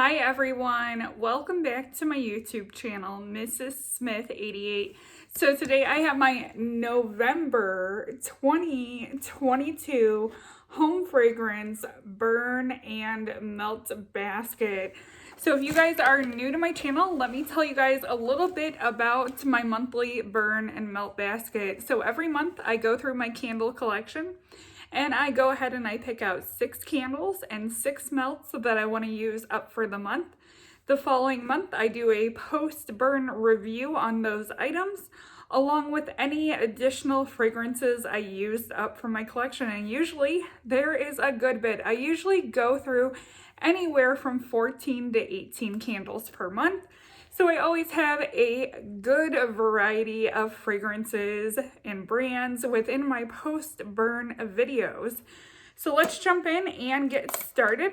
Hi everyone, welcome back to my YouTube channel, Mrs. Smith 88. So today I have my November 2022 home fragrance burn and melt basket. So if you guys are new to my channel, let me tell you guys a little bit about my monthly burn and melt basket. So every month I go through my candle collection and I go ahead and I pick out 6 candles and 6 melts that I want to use up for the month. The following month, I do a post-burn review on those items, along with any additional fragrances I used up from my collection. And usually there is a good bit. I usually go through anywhere from 14 to 18 candles per month. So I always have a good variety of fragrances and brands within my post-burn videos. So let's jump in and get started.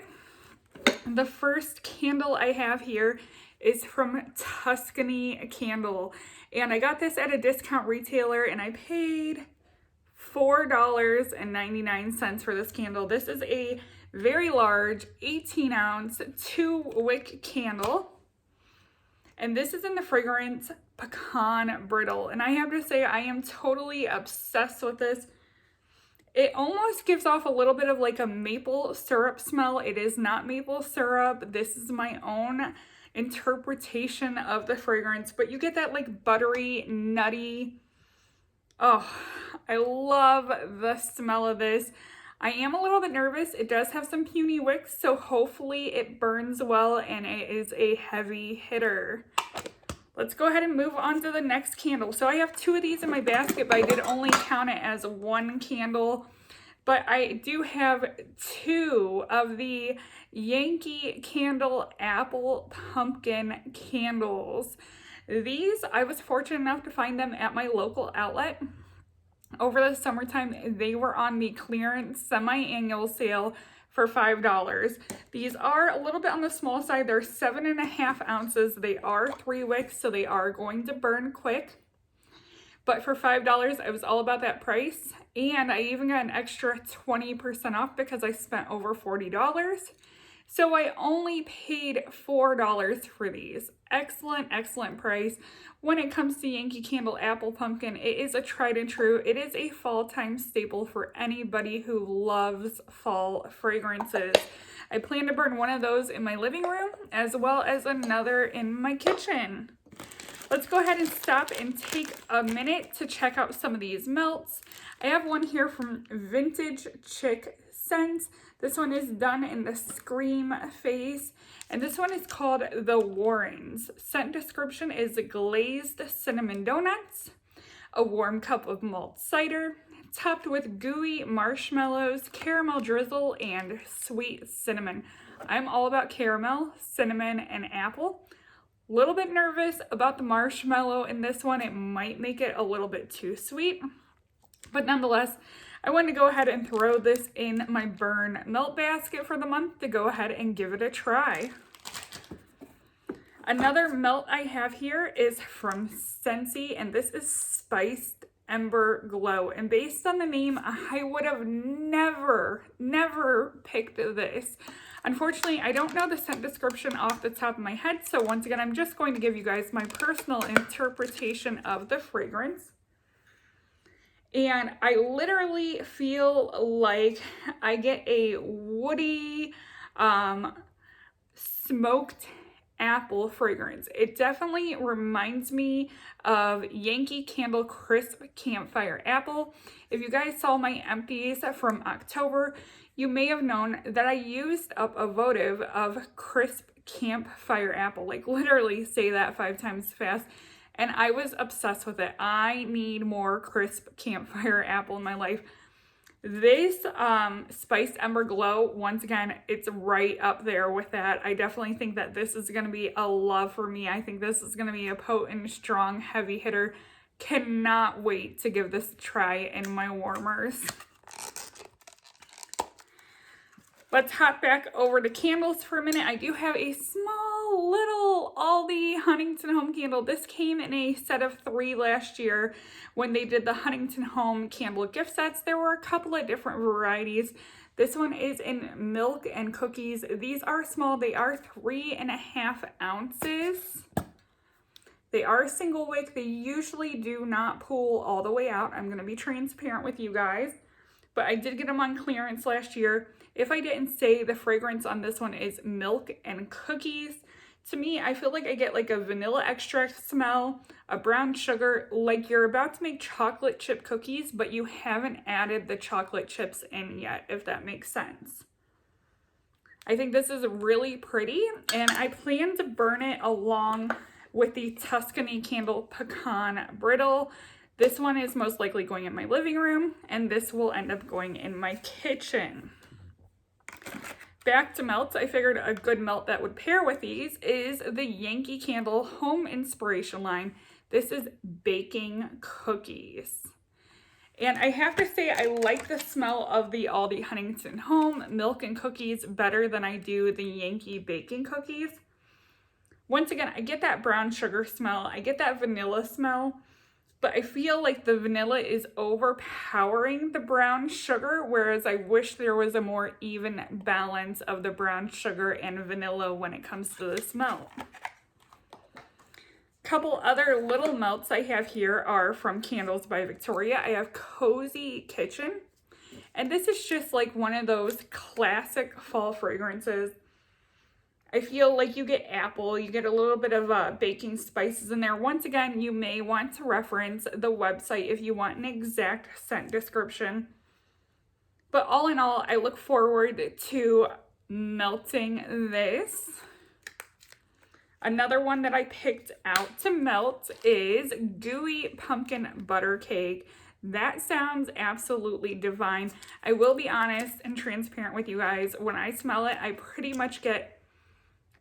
The first candle I have here is from Tuscany Candle. And I got this at a discount retailer and I paid $4.99 for this candle. This is a very large 18-ounce 2-wick candle. And this is in the fragrance Pecan Brittle. And I have to say, I am totally obsessed with this. It almost gives off a little bit of like a maple syrup smell. It is not maple syrup. This is my own interpretation of the fragrance. But you get that like buttery, nutty. Oh, I love the smell of this. I am a little bit nervous. It does have some puny wicks, so hopefully it burns well and it is a heavy hitter. Let's go ahead and move on to the next candle. So I have 2 of these in my basket, but I did only count it as 1 candle. But I do have 2 of the Yankee Candle Apple Pumpkin candles. These, I was fortunate enough to find them at my local outlet. Over the summertime, they were on the clearance semi-annual sale for $5. These are a little bit on the small side. They're 7.5 ounces. They are 3 wicks, so they are going to burn quick. But for $5, I was all about that price. And I even got an extra 20% off because I spent over $40. So I only paid $4 for these. Excellent, excellent price. When it comes to Yankee Candle Apple Pumpkin, it is a tried and true. It is a fall time staple for anybody who loves fall fragrances. I plan to burn one of those in my living room as well as another in my kitchen. Let's go ahead and stop and take a minute to check out some of these melts. I have one here from Vintage Chick Scents. This one is done in the Scream phase, and this one is called the Warrens. Scent description is glazed cinnamon donuts, a warm cup of malt cider, topped with gooey marshmallows, caramel drizzle, and sweet cinnamon. I'm all about caramel, cinnamon, and apple. Little bit nervous about the marshmallow in this one. It might make it a little bit too sweet, but nonetheless, I wanted to go ahead and throw this in my burn melt basket for the month to go ahead and give it a try. Another melt I have here is from Scentsy, and this is Spiced Ember Glow. And based on the name, I would have never picked this. Unfortunately, I don't know the scent description off the top of my head, so once again, I'm just going to give you guys my personal interpretation of the fragrance. And I literally feel like I get a woody, smoked apple fragrance. It definitely reminds me of Yankee Candle Crisp Campfire Apple. If you guys saw my empties from October, you may have known that I used up a votive of Crisp Campfire Apple. Like literally say that 5 times fast. And I was obsessed with it. I need more Crisp Campfire Apple in my life. This Spiced Ember Glow, once again, it's right up there with that. I definitely think that this is going to be a love for me. I think this is going to be a potent, strong, heavy hitter. Cannot wait to give this a try in my warmers. Let's hop back over to candles for a minute. I do have a small little Aldi Huntington Home candle. This came in a set of 3 last year when they did the Huntington Home candle gift sets. There were a couple of different varieties. This one is in milk and cookies. These are small. They are 3.5 ounces. They are single wick. They usually do not pull all the way out. I'm going to be transparent with you guys. But I did get them on clearance last year. If I didn't say, the fragrance on this one is milk and cookies. To me, I feel like I get like a vanilla extract smell, a brown sugar, like you're about to make chocolate chip cookies, but you haven't added the chocolate chips in yet, if that makes sense. I think this is really pretty, and I plan to burn it along with the Tuscany Candle Pecan Brittle. This one is most likely going in my living room, and this will end up going in my kitchen. Back to melts, I figured a good melt that would pair with these is the Yankee Candle Home Inspiration line. This is baking cookies. And I have to say, I like the smell of the Aldi Huntington Home milk and cookies better than I do the Yankee baking cookies. Once again, I get that brown sugar smell. I get that vanilla smell. But I feel like the vanilla is overpowering the brown sugar, whereas I wish there was a more even balance of the brown sugar and vanilla when it comes to the smell. Couple other little melts I have here are from Candles by Victoria. I have Cozy Kitchen, and this is just like one of those classic fall fragrances. I feel like you get apple, you get a little bit of baking spices in there. Once again, you may want to reference the website if you want an exact scent description. But all in all, I look forward to melting this. Another one that I picked out to melt is Gooey Pumpkin Butter Cake. That sounds absolutely divine. I will be honest and transparent with you guys. When I smell it, I pretty much get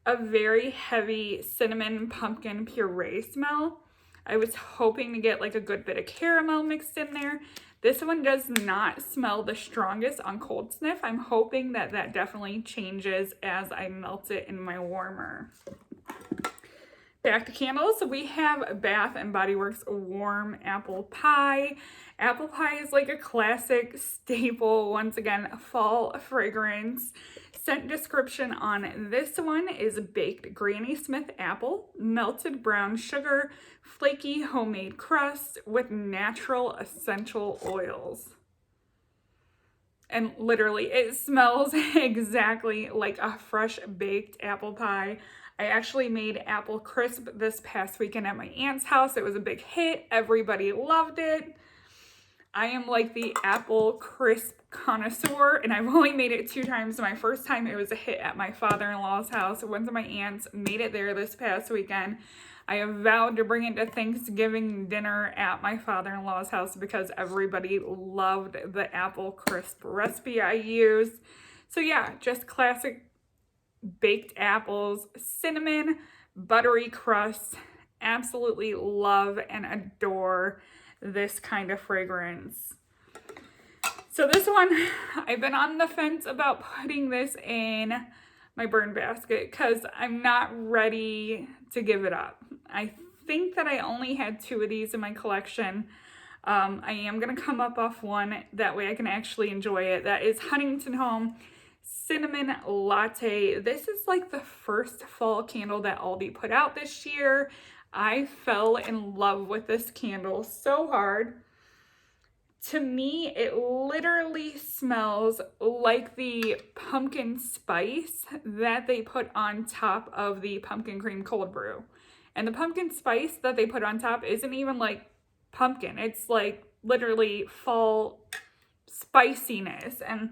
a very heavy cinnamon pumpkin puree smell. I was hoping to get like a good bit of caramel mixed in there. This one does not smell the strongest on cold sniff. I'm hoping that that definitely changes as I melt it in my warmer. Back to candles, we have Bath & Body Works Warm Apple Pie. Apple pie is like a classic staple, once again, fall fragrance. Scent description on this one is baked Granny Smith apple, melted brown sugar, flaky homemade crust with natural essential oils. And literally, it smells exactly like a fresh baked apple pie. I actually made apple crisp this past weekend at my aunt's house. It was a big hit. Everybody loved it. I am like the apple crisp connoisseur, and I've only made it 2 times. My first time, it was a hit at my father-in-law's house. Went to my aunt's, made it there this past weekend. I have vowed to bring it to Thanksgiving dinner at my father-in-law's house because everybody loved the apple crisp recipe I used. So yeah, just classic baked apples, cinnamon, buttery crust. Absolutely love and adore this kind of fragrance. So this one, I've been on the fence about putting this in my burn basket because I'm not ready to give it up. I think that I only had 2 of these in my collection. I am going to come up off one, that way I can actually enjoy it. That is Huntington Home Cinnamon Latte. This is like the first fall candle that Aldi put out this year. I fell in love with this candle so hard. To me, it literally smells like the pumpkin spice that they put on top of the pumpkin cream cold brew. And the pumpkin spice that they put on top isn't even like pumpkin. It's like literally fall spiciness. And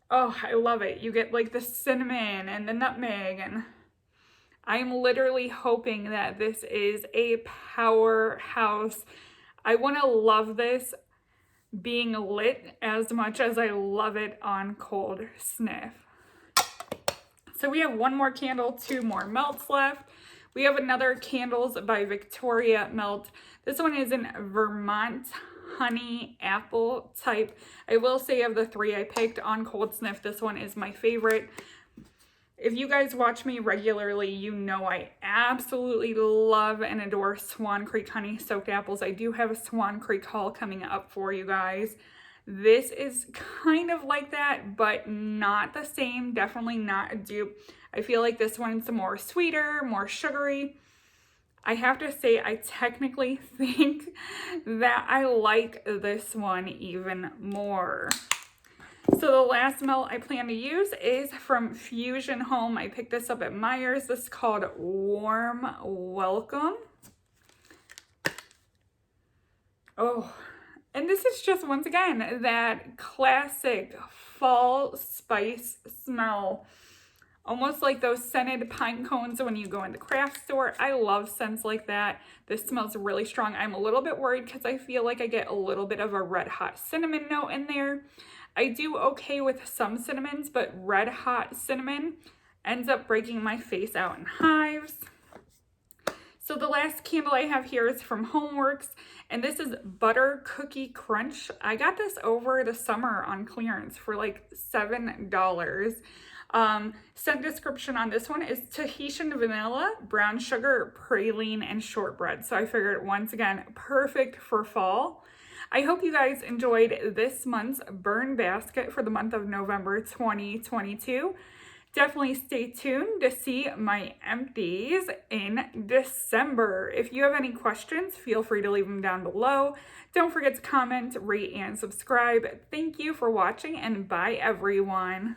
oh, I love it. You get like the cinnamon and the nutmeg, and I'm literally hoping that this is a powerhouse. I want to love this being lit as much as I love it on cold sniff. So we have 1 more candle, 2 more melts left. We have another Candles by Victoria melt. This one is in Vermont honey apple type. I will say of the 3 I picked on cold sniff, this one is my favorite. If you guys watch me regularly, you know I absolutely love and adore Swan Creek honey soaked apples. I do have a Swan Creek haul coming up for you guys. This is kind of like that, but not the same. Definitely not a dupe. I feel like this one's more sweeter, more sugary. I have to say, I technically think that I like this one even more. So the last melt I plan to use is from Fusion Home. I picked this up at Meijer's. This is called Warm Welcome. Oh, and this is just, once again, that classic fall spice smell. Almost like those scented pine cones when you go in the craft store. I love scents like that. This smells really strong. I'm a little bit worried because I feel like I get a little bit of a red hot cinnamon note in there. I do okay with some cinnamons, but red hot cinnamon ends up breaking my face out in hives. So the last candle I have here is from Homeworks, and this is Butter Cookie Crunch. I got this over the summer on clearance for like $7. Scent description on this one is Tahitian vanilla, brown sugar, praline, and shortbread. So I figured, once again, perfect for fall. I hope you guys enjoyed this month's burn basket for the month of November 2022. Definitely stay tuned to see my empties in December. If you have any questions, feel free to leave them down below. Don't forget to comment, rate, and subscribe. Thank you for watching, and bye everyone.